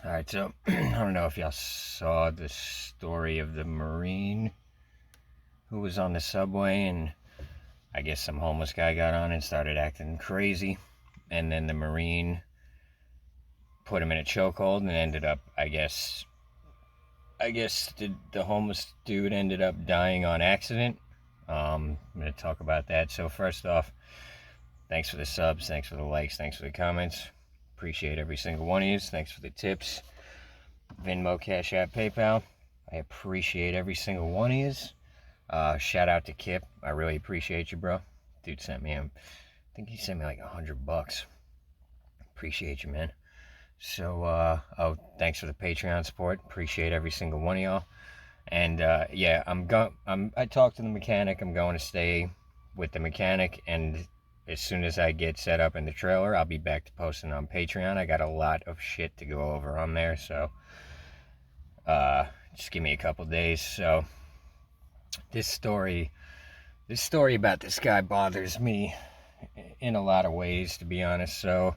Alright, so I don't know if y'all saw the story of the Marine who was on the subway, and I guess some homeless guy got on and started acting crazy, and then the Marine put him in a chokehold and ended up, the homeless dude ended up dying on accident. I'm going to talk about that. So first off, thanks for the subs, thanks for the likes, thanks for the comments. Appreciate every single one of you. Thanks for the tips. Venmo, Cashapp, PayPal. I appreciate every single one of you. Shout out to Kip. I really appreciate you, bro. Dude sent me I think he sent me like $100. Appreciate you, man. So, thanks for the Patreon support. Appreciate every single one of y'all. And yeah, I talked to the mechanic. I'm going to stay with the mechanic, and as soon as I get set up in the trailer, I'll be back to posting on Patreon. I got a lot of shit to go over on there, so just give me a couple days. So this story about this guy bothers me in a lot of ways, to be honest. So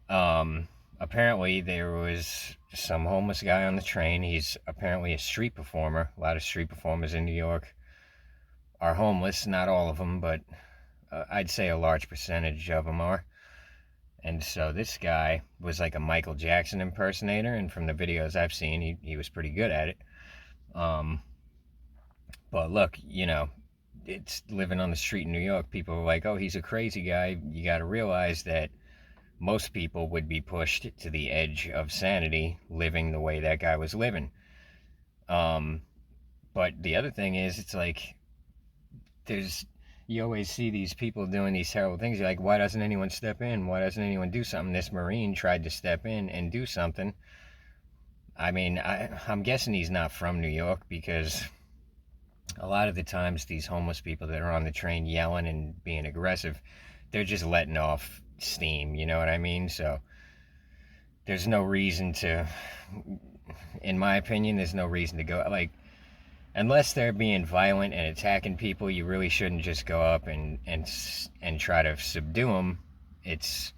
apparently there was some homeless guy on the train. He's apparently a street performer. A lot of street performers in New York are homeless. Not all of them, but I'd say a large percentage of them are. And so this guy was like a Michael Jackson impersonator, and from the videos I've seen, he was pretty good at it. But look, it's living on the street in New York. People are like, oh, he's a crazy guy. You got to realize that most people would be pushed to the edge of sanity living the way that guy was living. But the other thing is, it's like, you always see these people doing these terrible things. You're like, why doesn't anyone step in? Why doesn't anyone do something? This Marine tried to step in and do something. I mean, I'm guessing he's not from New York, because a lot of the times these homeless people that are on the train yelling and being aggressive, they're just letting off steam, you know what I mean? So there's no reason to, in my opinion, there's no reason to go, like, unless they're being violent and attacking people, you really shouldn't just go up and try to subdue them. If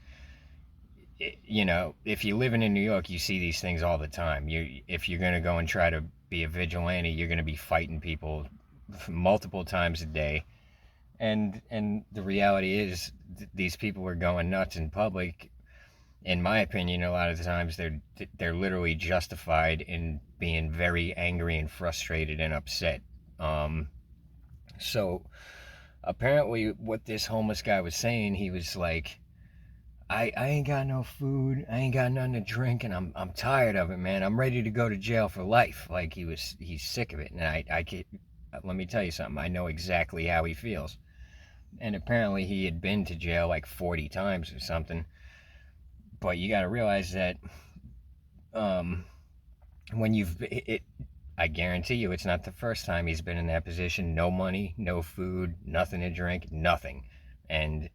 you're living in New York, you see these things all the time. If you're going to go and try to be a vigilante, you're going to be fighting people multiple times a day. And the reality is, these people are going nuts in public. In my opinion, a lot of the times they're literally justified in being very angry and frustrated and upset. So apparently what this homeless guy was saying, he was like, I ain't got no food, I ain't got nothing to drink, and I'm tired of it, man. I'm ready to go to jail for life. Like, he's sick of it. And let me tell you something, I know exactly how he feels. And apparently he had been to jail like 40 times or something. But you got to realize that I guarantee you it's not the first time he's been in that position. No money, no food, nothing to drink, nothing. And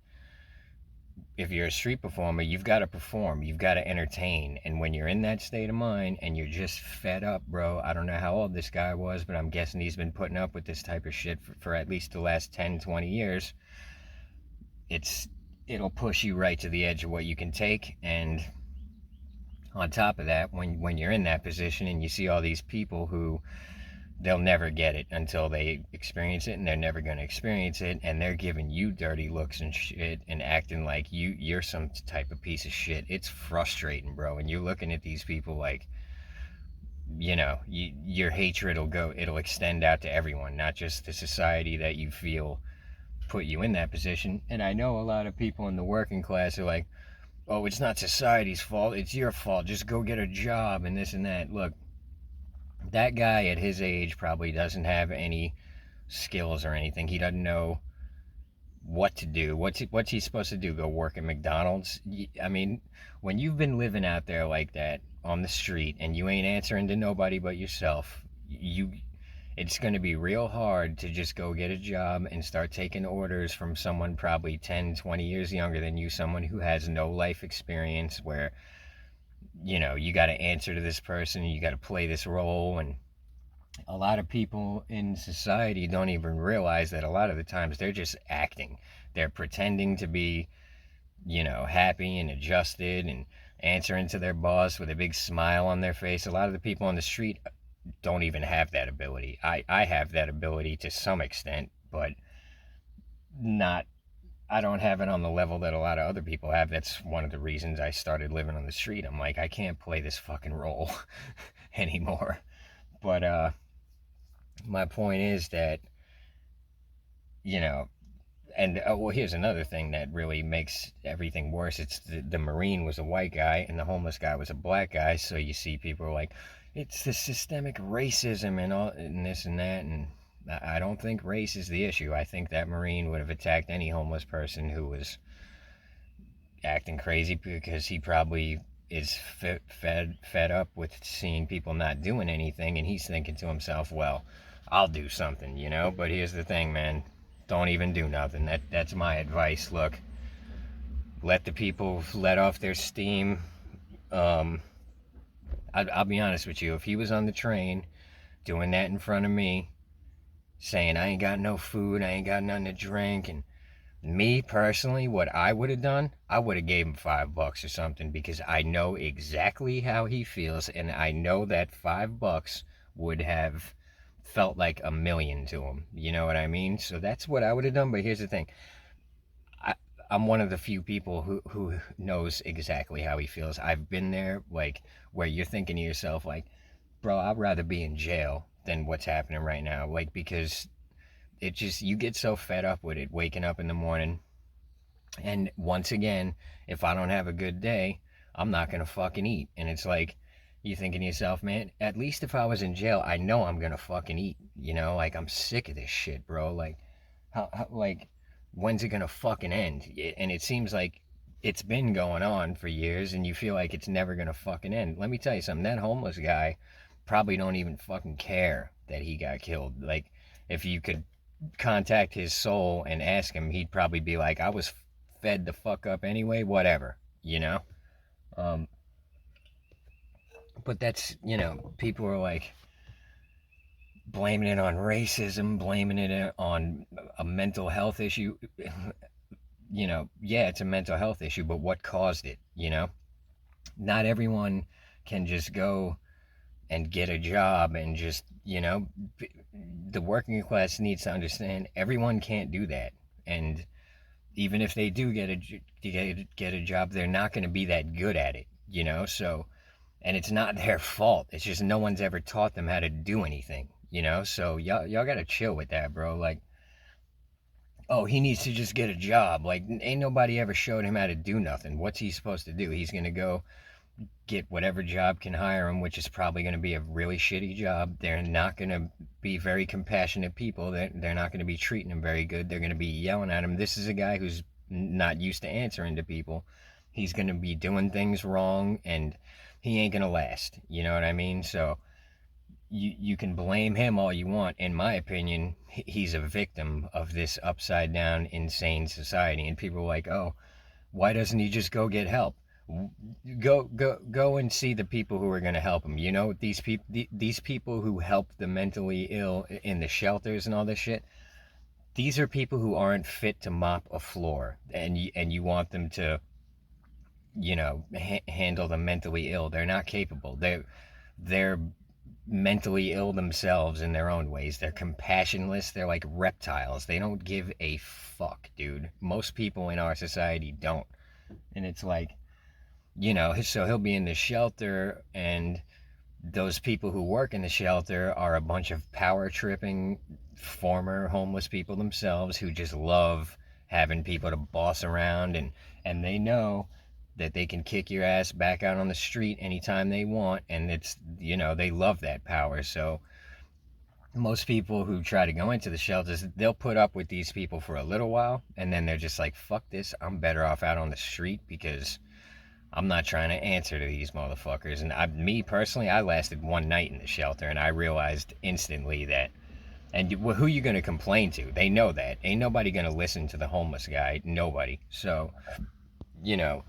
if you're a street performer, you've got to perform, you've got to entertain. And when you're in that state of mind and you're just fed up, bro, I don't know how old this guy was, but I'm guessing he's been putting up with this type of shit for at least the last 10, 20 years. It'll push you right to the edge of what you can take. And on top of that, when you're in that position and you see all these people who, they'll never get it until they experience it, and they're never going to experience it, and they're giving you dirty looks and shit and acting like you're some type of piece of shit. It's frustrating, bro. And you're looking at these people like, your hatred it'll extend out to everyone, not just the society that you feel put you in that position. And I know a lot of people in the working class are like, oh, it's not society's fault, it's your fault, just go get a job and this and that. Look, that guy at his age probably doesn't have any skills or anything. He doesn't know what to do. What's he supposed to do? Go work at McDonald's? I mean, when you've been living out there like that on the street and you ain't answering to nobody but yourself, it's going to be real hard to just go get a job and start taking orders from someone probably 10, 20 years younger than you, someone who has no life experience, where, you got to answer to this person, you got to play this role. And a lot of people in society don't even realize that a lot of the times they're just acting. They're pretending to be, happy and adjusted answering to their boss with a big smile on their face. A lot of the people on the street don't even have that ability. I have that ability to some extent, but not, I don't have it on the level that a lot of other people have. That's one of the reasons I started living on the street. I'm like, I can't play this fucking role anymore. But my point is that, you know, and well, here's another thing that really makes everything worse. It's the Marine was a white guy and the homeless guy was a black guy. So you see people are like, it's the systemic racism and all and this and that. And I don't think race is the issue. I think that Marine would have attacked any homeless person who was acting crazy, because he probably is fed up with seeing people not doing anything, and he's thinking to himself, well, I'll do something, you know. But here's the thing, man, don't even do nothing. That's my advice. Look, let the people let off their steam. I'll be honest with you, if he was on the train doing that in front of me, saying I ain't got no food, I ain't got nothing to drink, and me personally, what I would have done, I would have gave him $5 or something, because I know exactly how he feels, and I know that $5 would have felt like a million to him. You know what I mean? So that's what I would have done. But here's the thing. I'm one of the few people who knows exactly how he feels. I've been there, like, where you're thinking to yourself, like, bro, I'd rather be in jail than what's happening right now. Like, because it just, you get so fed up with it, waking up in the morning. And once again, if I don't have a good day, I'm not going to fucking eat. And it's like, you thinking to yourself, man, at least if I was in jail, I know I'm going to fucking eat. You know, like, I'm sick of this shit, bro. Like, like, when's it going to fucking end? And it seems like it's been going on for years, and you feel like it's never going to fucking end. Let me tell you something. That homeless guy probably don't even fucking care that he got killed. Like, if you could contact his soul and ask him, he'd probably be like, I was fed the fuck up anyway, whatever, you know. But that's, you know, people are like blaming it on racism, blaming it on a mental health issue. You know, yeah, it's a mental health issue, but what caused it? You know, not everyone can just go and get a job and just, you know, the working class needs to understand everyone can't do that. And even if they do get a job, they're not going to be that good at it, you know. So, and it's not their fault. It's just no one's ever taught them how to do anything, you know. So y'all got to chill with that, bro. Like, oh, he needs to just get a job. Like, ain't nobody ever showed him how to do nothing. What's he supposed to do? He's going to go get whatever job can hire him, which is probably going to be a really shitty job. They're not going to be very compassionate people. They're not going to be treating him very good. They're going to be yelling at him. This is a guy who's not used to answering to people. He's going to be doing things wrong, and he ain't going to last. You know what I mean? So you can blame him all you want. In my opinion, he's a victim of this upside down, insane society. And people are like, oh, why doesn't he just go get help? Go and see the people who are going to help him. You know, these people who help the mentally ill in the shelters and all this shit, these are people who aren't fit to mop a floor, and you want them to, you know, handle the mentally ill. They're not capable. They're mentally ill themselves in their own ways. They're compassionless. They're like reptiles. They don't give a fuck, dude. Most people in our society don't. And it's like, you know, so he'll be in the shelter, and those people who work in the shelter are a bunch of power tripping former homeless people themselves who just love having people to boss around, and they know that they can kick your ass back out on the street anytime they want, and it's, you know, they love that power. So most people who try to go into the shelters, they'll put up with these people for a little while, and then they're just like, fuck this, I'm better off out on the street, because I'm not trying to answer to these motherfuckers. And me personally, I lasted one night in the shelter, and I realized instantly that, and who you going to complain to? They know that. Ain't nobody going to listen to the homeless guy. Nobody. So, you know,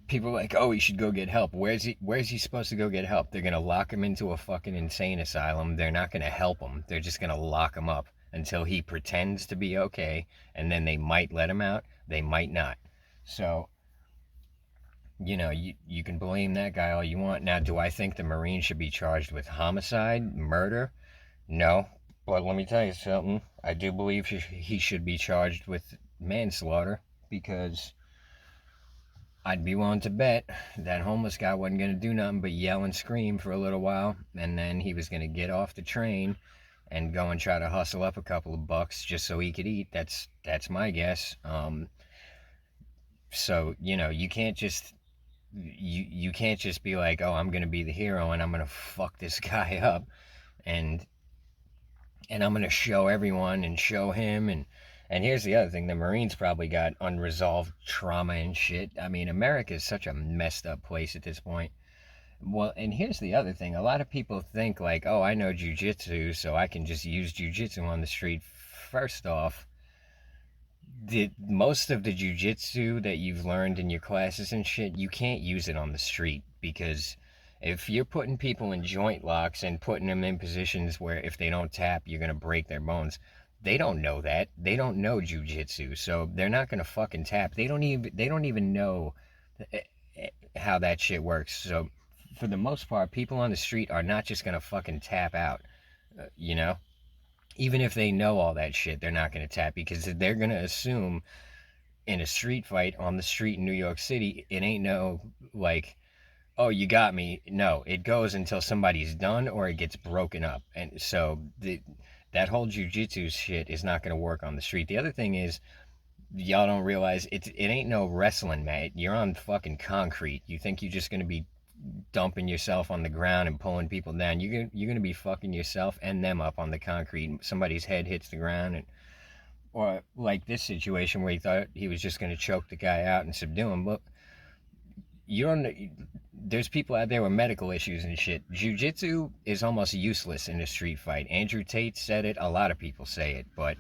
people are like, oh, he should go get help. Where's he supposed to go get help? They're going to lock him into a fucking insane asylum. They're not going to help him. They're just going to lock him up until he pretends to be okay, and then they might let him out. They might not. So, you can blame that guy all you want. Now, do I think the Marine should be charged with homicide, murder? No. But let me tell you something. I do believe he should be charged with manslaughter, because I'd be willing to bet that homeless guy wasn't going to do nothing but yell and scream for a little while, and then he was going to get off the train and go and try to hustle up a couple of bucks just so he could eat. That's my guess. So you can't just you can't just be like, oh, I'm gonna be the hero and I'm gonna fuck this guy up, and I'm gonna show everyone and show him. And here's the other thing: the Marines probably got unresolved trauma and shit. I mean, America is such a messed up place at this point. Well, and here's the other thing: a lot of people think like, oh, I know jujitsu, so I can just use jujitsu on the street. First off, most of the jujitsu that you've learned in your classes and shit, you can't use it on the street, because if you're putting people in joint locks and putting them in positions where if they don't tap, you're gonna break their bones. They don't know that. They don't know jujitsu, so they're not gonna fucking tap. They don't even know how that shit works. So for the most part, people on the street are not just gonna fucking tap out. You know, even if they know all that shit, they're not gonna tap, because they're gonna assume in a street fight on the street in New York City, it ain't no like, oh, you got me. No, it goes until somebody's done or it gets broken up. And so that whole jujitsu shit is not going to work on the street. The other thing is, y'all don't realize it ain't no wrestling, mate. You're on fucking concrete. You think you're just going to be dumping yourself on the ground and pulling people down. You're going to be fucking yourself and them up on the concrete. Somebody's head hits the ground, and or like this situation where he thought he was just going to choke the guy out and subdue him. But there's people out there with medical issues and shit. Jiu-jitsu is almost useless in a street fight. Andrew Tate said it. A lot of people say it, but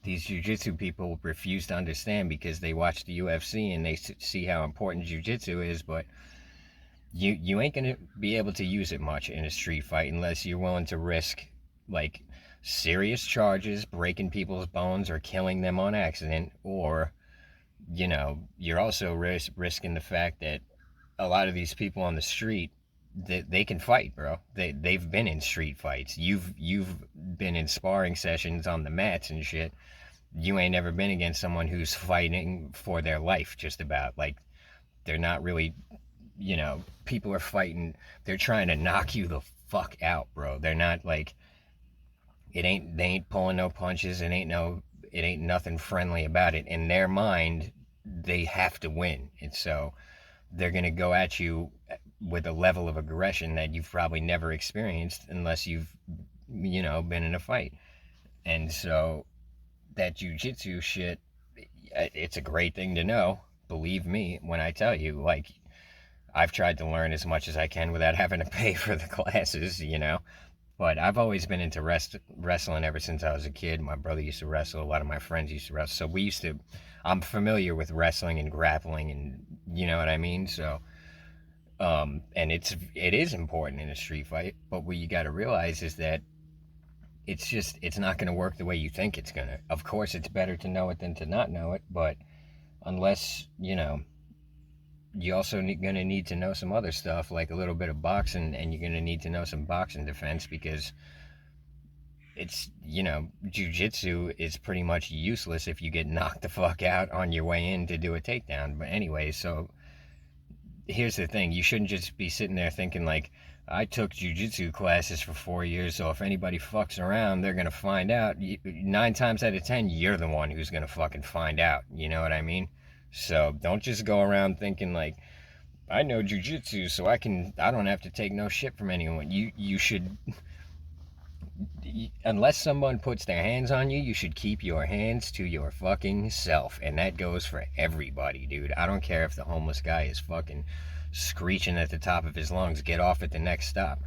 these jiu-jitsu people refuse to understand, because they watch the UFC and they see how important jiu-jitsu is. But you ain't gonna be able to use it much in a street fight unless you're willing to risk like serious charges, breaking people's bones or killing them on accident, or you're also risking the fact that a lot of these people on the street, they can fight, bro. They've been in street fights. You've been in sparring sessions on the mats and shit. You ain't never been against someone who's fighting for their life, just about. Like, they're not really, people are fighting. They're trying to knock you the fuck out, bro. They're not like, they ain't pulling no punches. It ain't nothing friendly about it. In their mind, they have to win. And so they're going to go at you with a level of aggression that you've probably never experienced unless you've, been in a fight. And so that jiu-jitsu shit, it's a great thing to know. Believe me when I tell you, like, I've tried to learn as much as I can without having to pay for the classes, But I've always been into wrestling ever since I was a kid. My brother used to wrestle. A lot of my friends used to wrestle. So I'm familiar with wrestling and grappling, and you know what I mean? So, and it is important in a street fight. But what you got to realize is that it's not going to work the way you think it's going to. Of course, it's better to know it than to not know it. But unless, you also going to need to know some other stuff, like a little bit of boxing, and you're going to need to know some boxing defense, because it's, jiu-jitsu is pretty much useless if you get knocked the fuck out on your way in to do a takedown. But anyway, so here's the thing: you shouldn't just be sitting there thinking like, I took jiu-jitsu classes for 4 years, so if anybody fucks around, they're going to find out. 9 times out of 10, you're the one who's going to fucking find out. You know what I mean? So don't just go around thinking like, I know jujitsu, so I don't have to take no shit from anyone. You should, unless someone puts their hands on you, you should keep your hands to your fucking self. And that goes for everybody, dude. I don't care if the homeless guy is fucking screeching at the top of his lungs, get off at the next stop.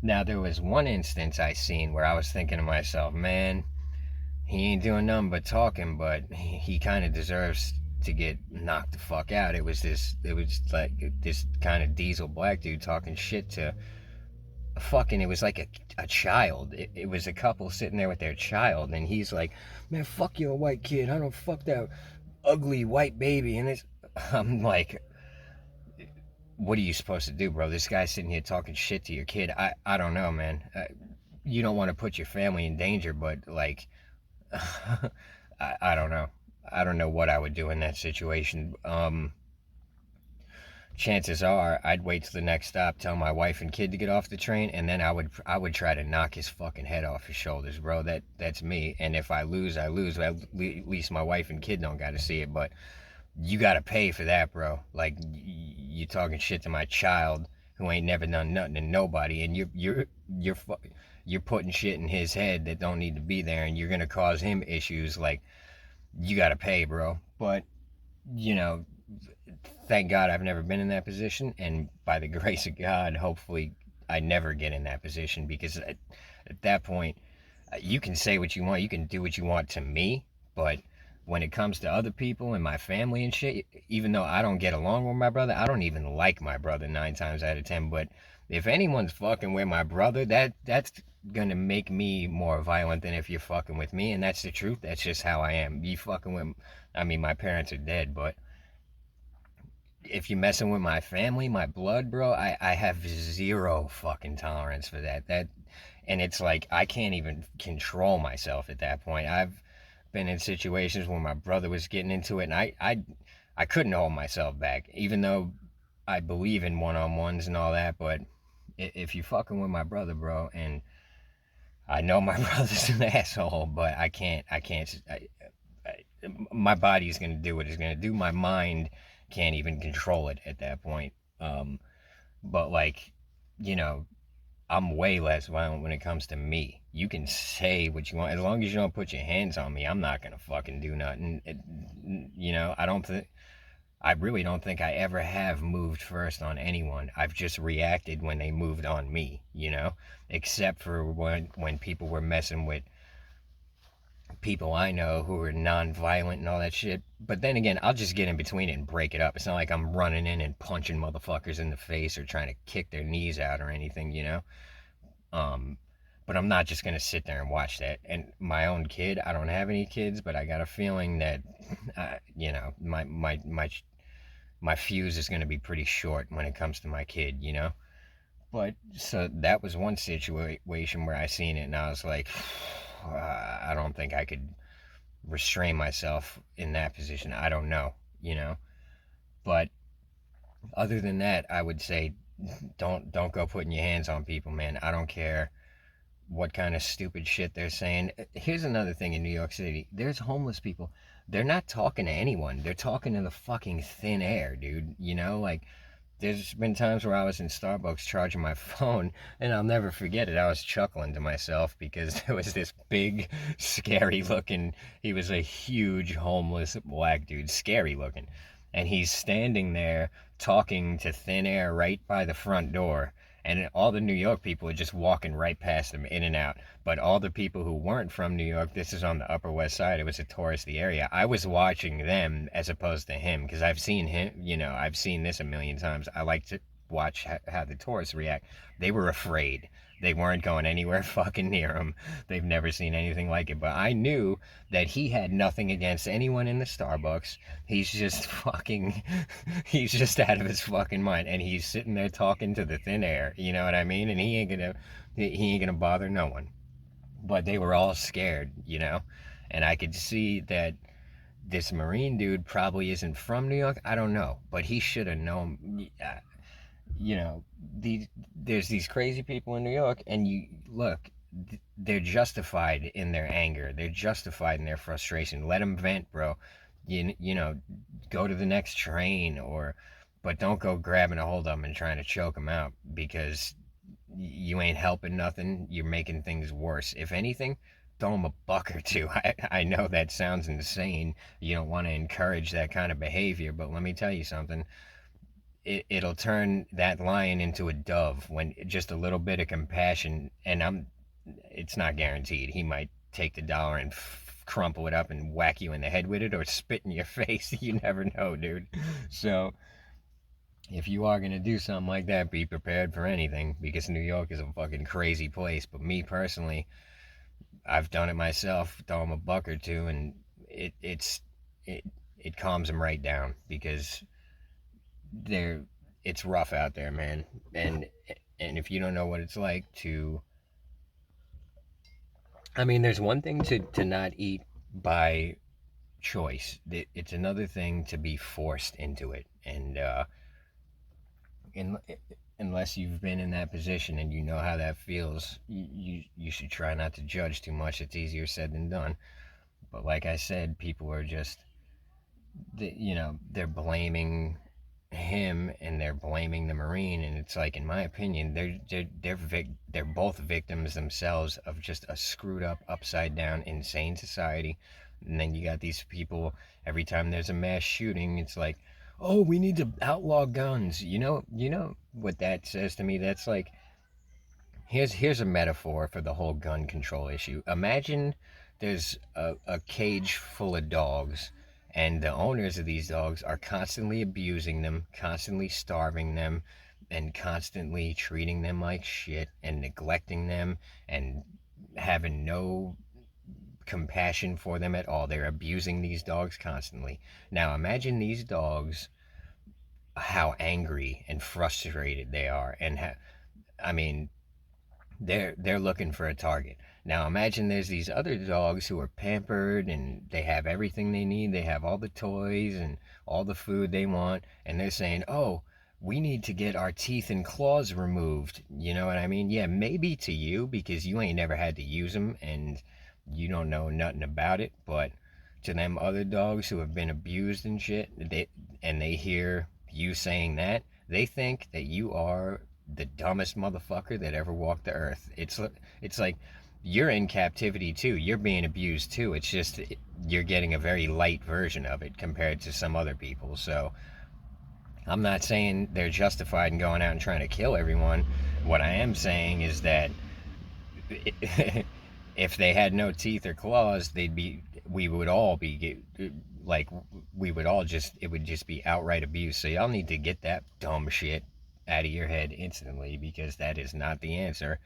Now, there was one instance I seen where I was thinking to myself, man, he ain't doing nothing but talking, but he kind of deserves to get knocked the fuck out. It was like this kind of diesel black dude talking shit to it was like a child. It was a couple sitting there with their child, and he's like, man, fuck you, a white kid. I don't fuck that ugly white baby. And I'm like, what are you supposed to do, bro? This guy's sitting here talking shit to your kid. I don't know, man. You don't want to put your family in danger, but like, I don't know. I don't know what I would do in that situation. Chances are I'd wait till the next stop, tell my wife and kid to get off the train, and then I would try to knock his fucking head off his shoulders, bro. That's me. And if I lose, I lose. At least my wife and kid don't got to see it. But you got to pay for that, bro. Like you talking shit to my child who ain't never done nothing to nobody, and you're putting shit in his head that don't need to be there, and you're gonna cause him issues. Like you got to pay, bro. But you know, thank God I've never been in that position, and by the grace of God, hopefully I never get in that position, because at that point, you can say what you want, you can do what you want to me, but when it comes to other people and my family and shit, even though I don't get along with my brother, I don't even like my brother 9 times out of 10. But if anyone's fucking with my brother, that's gonna make me more violent than if you're fucking with me, and that's the truth. That's just how I am. You fucking with, I mean, my parents are dead, but if you're messing with my family, my blood, bro, I have zero fucking tolerance for that. And it's like I can't even control myself at that point. I've been in situations where my brother was getting into it, and I couldn't hold myself back, even though I believe in one-on-ones and all that. But if you fucking with my brother, bro, and I know my brother's an asshole, but my body's gonna do what it's gonna do. My mind can't even control it at that point. But like, you know, I'm way less violent when it comes to me. You can say what you want as long as you don't put your hands on me. I'm not gonna fucking do nothing. I really don't think I ever have moved first on anyone. I've just reacted when they moved on me. Except for when people were messing with people I know who are non-violent and all that shit. But then again, I'll just get in between it and break it up. It's not like I'm running in and punching motherfuckers in the face or trying to kick their knees out or anything. Um, but I'm not just gonna sit there and watch that. And my own kid, I don't have any kids, but I got a feeling that, my fuse is gonna be pretty short when it comes to my kid. But so that was one situation where I seen it and I was like, I don't think I could restrain myself in that position. I don't know. But other than that, I would say don't go putting your hands on people, man. I don't care what kind of stupid shit they're saying. Here's another thing in New York City. There's homeless people. They're not talking to anyone. They're talking to the fucking thin air, dude. Like there's been times where I was in Starbucks charging my phone, and I'll never forget it. I was chuckling to myself because there was this big, scary looking, he was a huge homeless black dude, scary looking. And he's standing there talking to thin air right by the front door. And all the New York people are just walking right past him, in and out. But all the people who weren't from New York, this is on the Upper West Side, it was a touristy area. I was watching them as opposed to him, because I've seen him, I've seen this a million times. I like to watch how the tourists react. They were afraid. They weren't going anywhere fucking near him. They've never seen anything like it. But I knew that he had nothing against anyone in the Starbucks. He's just fucking, he's just out of his fucking mind. And he's sitting there talking to the thin air. You know what I mean? And he ain't gonna bother no one. But they were all scared. And I could see that this Marine dude probably isn't from New York. I don't know. But he should have known. You know, there's these crazy people in New York, and you look, they're justified in their anger. They're justified in their frustration. Let them vent, bro. Go to the next train, but don't go grabbing a hold of them and trying to choke them out, because you ain't helping nothing. You're making things worse. If anything, throw them a buck or two. I know that sounds insane. You don't want to encourage that kind of behavior, but let me tell you something. It'll turn that lion into a dove when just a little bit of compassion, and it's not guaranteed. He might take the dollar and crumple it up and whack you in the head with it, or spit in your face. You never know, dude. So if you are gonna do something like that, be prepared for anything, because New York is a fucking crazy place. But me personally, I've done it myself. Throw them a buck or two, and it calms them right down, because they're it's rough out there, man. And and if you don't know what it's like to, I mean, there's one thing to not eat by choice. It's another thing to be forced into it. And in, unless you've been in that position and you know how that feels, you should try not to judge too much. It's easier said than done. But like I said, people are just, they're blaming him and they're blaming the Marine, and it's like, in my opinion, they're both victims themselves of just a screwed up, upside down, insane society. And then you got these people, every time there's a mass shooting, it's like, oh, we need to outlaw guns. You know what that says to me? That's like, here's a metaphor for the whole gun control issue. Imagine there's a cage full of dogs, and the owners of these dogs are constantly abusing them, constantly starving them, and constantly treating them like shit and neglecting them and having no compassion for them at all. They're abusing these dogs constantly. Now imagine these dogs, how angry and frustrated they are, and I mean, they're looking for a target. Now imagine there's these other dogs who are pampered and they have everything they need. They have all the toys and all the food they want, and they're saying, "Oh, we need to get our teeth and claws removed." You know what I mean? Yeah, maybe to you because you ain't never had to use them and you don't know nothing about it, but to them other dogs who have been abused and shit, they hear you saying that, they think that you are the dumbest motherfucker that ever walked the earth. It's like you're in captivity too. You're being abused too. It's just you're getting a very light version of it compared to some other people. So I'm not saying they're justified in going out and trying to kill everyone. What I am saying is that if they had no teeth or claws, we would all be like, we would all just, it would just be outright abuse. So y'all need to get that dumb shit out of your head instantly, because that is not the answer.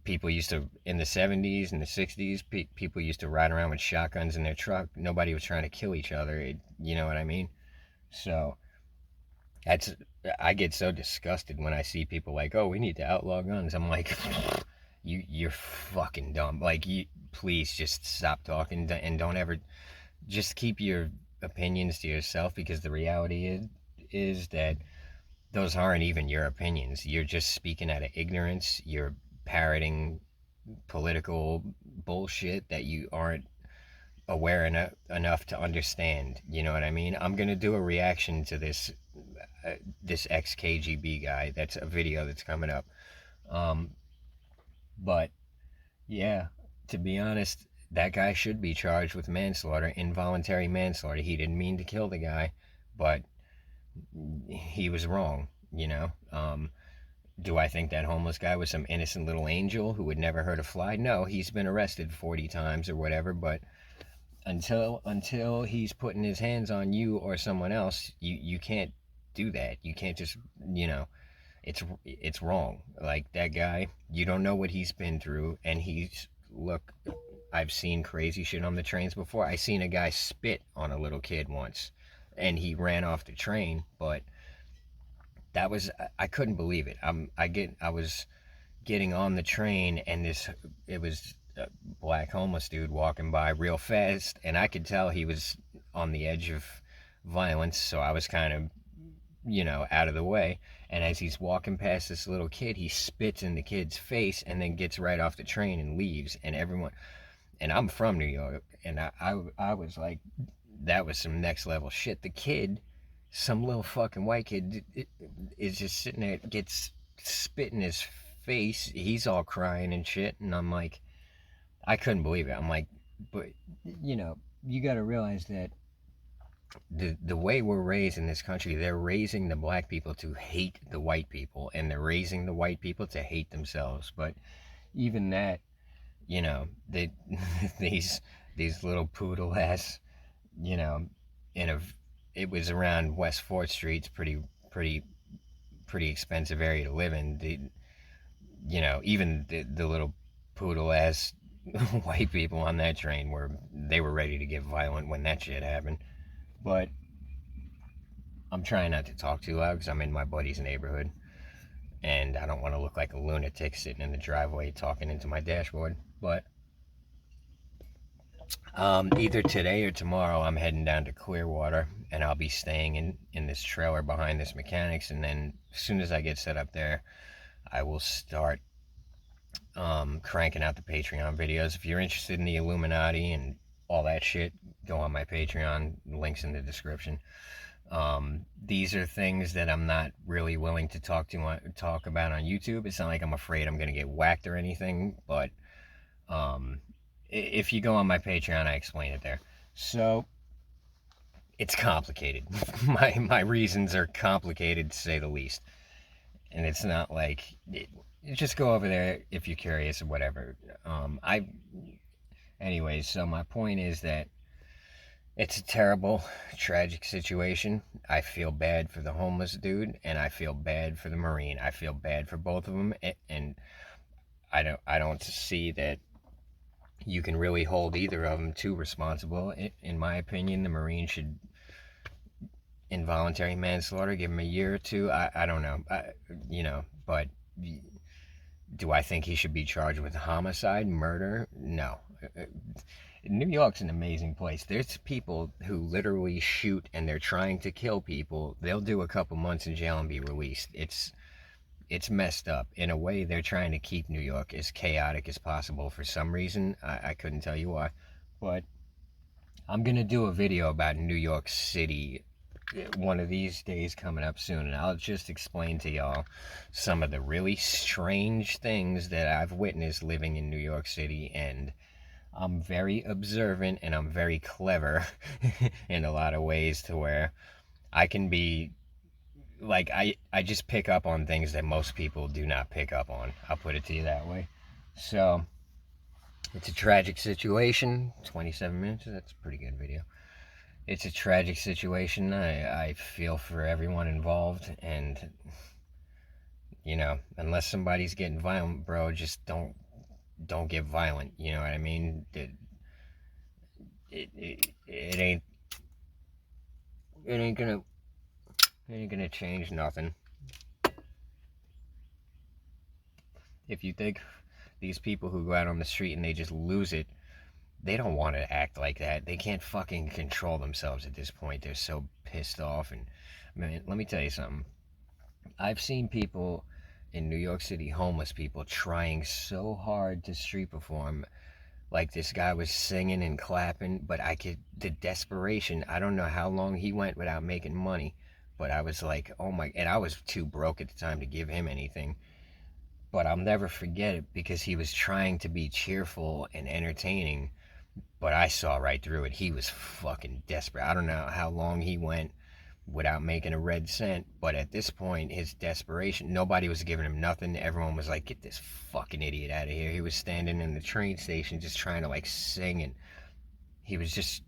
People used to, in the 70s and the 60s, people used to ride around with shotguns in their truck. Nobody was trying to kill each other. You know what I mean? So that's, I get so disgusted when I see people like, oh, we need to outlaw guns. I'm like, you're fucking dumb. Like, you please just stop talking and don't ever, just keep your opinions to yourself, because the reality is that those aren't even your opinions. You're just speaking out of ignorance. You're parroting political bullshit that you aren't aware enough to understand. You know what I mean? I'm gonna do a reaction to this ex-KGB guy. That's a video that's coming up. But yeah, to be honest, that guy should be charged with manslaughter, involuntary manslaughter. He didn't mean to kill the guy, but he was wrong, you know? Do I think that homeless guy was some innocent little angel who would never hurt a fly? No, he's been arrested 40 times or whatever, but until he's putting his hands on you or someone else, you can't do that. You can't just, it's wrong. Like, that guy, you don't know what he's been through, and look, I've seen crazy shit on the trains before. I seen a guy spit on a little kid once, and he ran off the train, but that was, I couldn't believe it. I was getting on the train, and it was a black homeless dude walking by real fast, and I could tell he was on the edge of violence, so I was kind of, out of the way. And as he's walking past this little kid, he spits in the kid's face and then gets right off the train and leaves. And everyone, and I'm from New York, and I was like, that was some next level shit. The kid, some little fucking white kid, is just sitting there, gets spit in his face. He's all crying and shit, and I'm like, I couldn't believe it. I'm like, but you got to realize that the way we're raised in this country, they're raising the black people to hate the white people, and they're raising the white people to hate themselves. But even that, they these little poodle ass, in it was around West 4th Street. It's pretty expensive area to live in. Even the little poodle ass white people on that train were ready to get violent when that shit happened. But I'm trying not to talk too loud because I'm in my buddy's neighborhood, and I don't want to look like a lunatic sitting in the driveway talking into my dashboard. But either today or tomorrow, I'm heading down to Clearwater, and I'll be staying in this trailer behind this mechanics. And then as soon as I get set up there, I will start cranking out the Patreon videos. If you're interested in the Illuminati and all that shit, go on my Patreon. Links in the description. These are things that I'm not really willing to talk about on YouTube. It's not like I'm afraid I'm gonna get whacked or anything, but if you go on my Patreon, I explain it there. So it's complicated. My reasons are complicated, to say the least, and it's not like just go over there if you're curious or whatever. Anyways, so my point is that it's a terrible, tragic situation. I feel bad for the homeless dude, and I feel bad for the Marine. I feel bad for both of them, and I don't see that you can really hold either of them too responsible. In my opinion, the Marine should involuntary manslaughter, give him a year or two. I don't know, but do I think he should be charged with homicide, murder? No. New York's an amazing place. There's people who literally shoot and they're trying to kill people. They'll do a couple months in jail and be released. It's messed up. In a way, they're trying to keep New York as chaotic as possible for some reason. I couldn't tell you why. But I'm going to do a video about New York City one of these days coming up soon, and I'll just explain to y'all some of the really strange things that I've witnessed living in New York City. And I'm very observant and I'm very clever in a lot of ways, to where I can be like, I just pick up on things that most people do not pick up on. I'll put it to you that way. So it's a tragic situation. 27 minutes, that's a pretty good video. It's a tragic situation. I feel for everyone involved, and unless somebody's getting violent, bro, just don't get violent. You know what I mean? It ain't gonna change nothing. If you think these people who go out on the street and they just lose it, they don't want to act like that. They can't fucking control themselves at this point. They're so pissed off. And man, let me tell you something. I've seen people in New York City, homeless people, trying so hard to street perform. Like, this guy was singing and clapping, but the desperation, I don't know how long he went without making money, but I was like, oh my, and I was too broke at the time to give him anything. But I'll never forget it, because he was trying to be cheerful and entertaining, but I saw right through it. He was fucking desperate. I don't know how long he went without making a red cent, but at this point, his desperation, nobody was giving him nothing. Everyone was like, get this fucking idiot out of here. He was standing in the train station just trying to like sing, and he was just,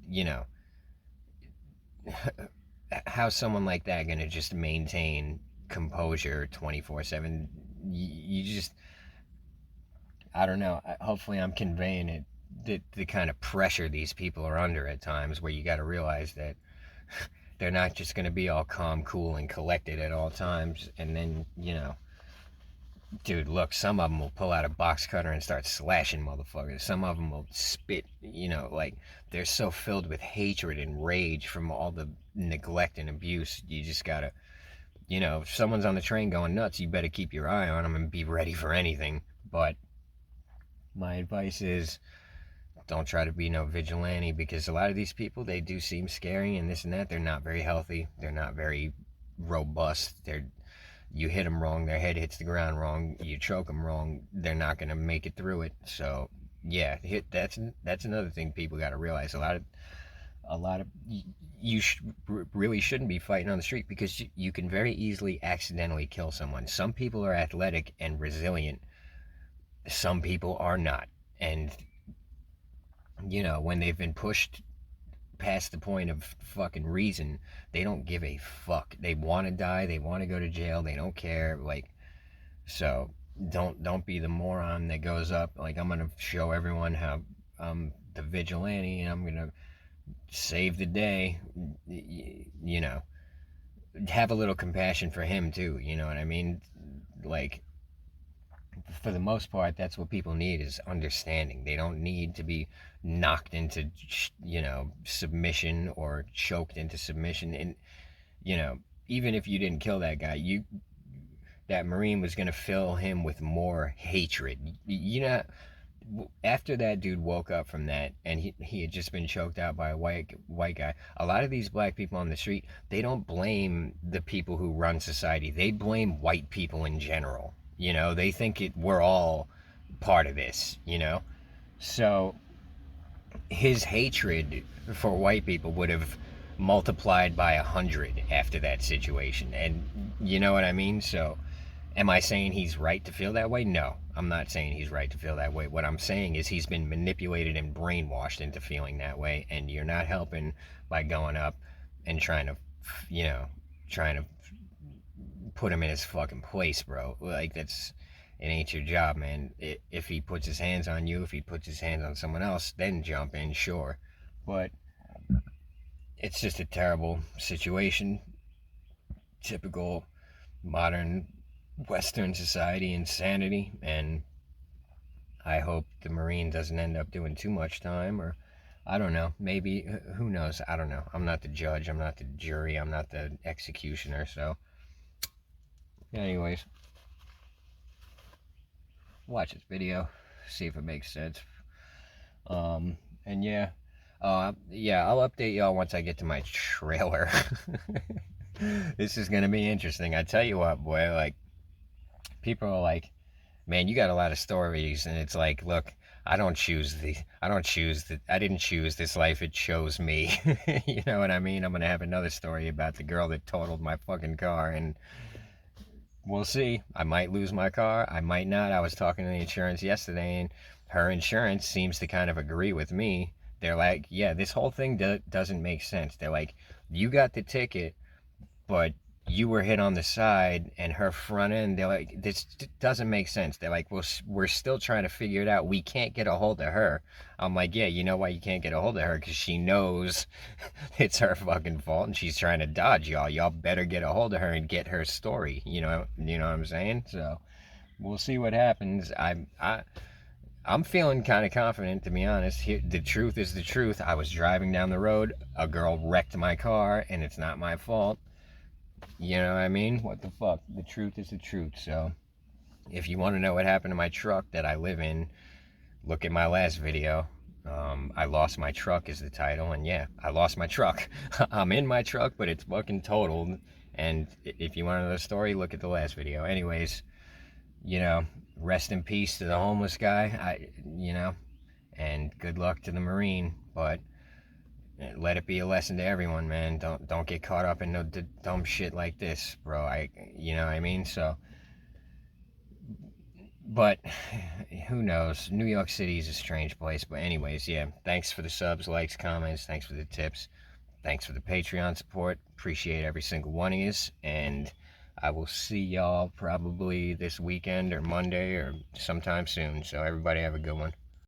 how's someone like that gonna just maintain composure 24/7? You just, I don't know. Hopefully I'm conveying it, the kind of pressure these people are under at times, where you got to realize that they're not just going to be all calm, cool, and collected at all times. And then, dude, look, some of them will pull out a box cutter and start slashing motherfuckers. Some of them will spit, like, they're so filled with hatred and rage from all the neglect and abuse. You just gotta, if someone's on the train going nuts, you better keep your eye on them and be ready for anything. But my advice is, don't try to be no vigilante, because a lot of these people, they do seem scary and this and that. They're not very healthy. They're not very robust. You hit them wrong, their head hits the ground wrong. You choke them wrong, they're not going to make it through it. So yeah, that's another thing people got to realize. A lot of you really shouldn't be fighting on the street, because you can very easily accidentally kill someone. Some people are athletic and resilient. Some people are not. And when they've been pushed past the point of fucking reason, they don't give a fuck. They want to die. They want to go to jail. They don't care. Like, so don't be the moron that goes up like, I'm gonna show everyone how I'm the vigilante and I'm gonna save the day. have a little compassion for him too, you know what I mean? Like, for the most part, that's what people need, is understanding. They don't need to be knocked into, submission or choked into submission. And, you know, even if you didn't kill that guy, that Marine was going to fill him with more hatred. You know, after that dude woke up from that, and he had just been choked out by a white guy, a lot of these black people on the street, they don't blame the people who run society. They blame white people in general. You know, they think we're all part of this, you know? So his hatred for white people would have multiplied by 100 after that situation. And you know what I mean? So am I saying he's right to feel that way? No, I'm not saying he's right to feel that way. What I'm saying is he's been manipulated and brainwashed into feeling that way, and you're not helping by going up and trying to put him in his fucking place, bro. Like, it ain't your job, man. If he puts his hands on you, if he puts his hands on someone else, then jump in, sure. But it's just a terrible situation. Typical modern Western society insanity, and I hope the Marine doesn't end up doing too much time, or I don't know, maybe, who knows, I don't know. I'm not the judge, I'm not the jury, I'm not the executioner, so anyways, watch this video, see if it makes sense. And yeah, I'll update y'all once I get to my trailer. This is gonna be interesting. I tell you what, boy, like, people are like, man, you got a lot of stories, and it's like, look, I didn't choose this life, it chose me. You know what I mean? I'm gonna have another story about the girl that totaled my fucking car, and we'll see. I might lose my car, I might not. I was talking to the insurance yesterday, and her insurance seems to kind of agree with me. They're like, yeah, this whole thing doesn't make sense. They're like, you got the ticket, but you were hit on the side, and her front end, they're like, this doesn't make sense. They're like, well, we're still trying to figure it out. We can't get a hold of her. I'm like, yeah, you know why you can't get a hold of her? Because she knows it's her fucking fault, and she's trying to dodge y'all. Y'all better get a hold of her and get her story. You know what I'm saying? So we'll see what happens. I'm feeling kind of confident, to be honest. The truth is the truth. I was driving down the road, a girl wrecked my car, and it's not my fault. You know what I mean? What the fuck? The truth is the truth. So if you want to know what happened to my truck that I live in, look at my last video. I lost my truck is the title, and yeah, I lost my truck. I'm in my truck, but it's fucking totaled. And if you want to know the story, look at the last video. Anyways, rest in peace to the homeless guy. And good luck to the Marine. But let it be a lesson to everyone, man. Don't get caught up in no dumb shit like this, bro. You know what I mean? So, but who knows? New York City is a strange place. But anyways, yeah, thanks for the subs, likes, comments. Thanks for the tips. Thanks for the Patreon support. Appreciate every single one of you. And I will see y'all probably this weekend or Monday or sometime soon. So everybody have a good one.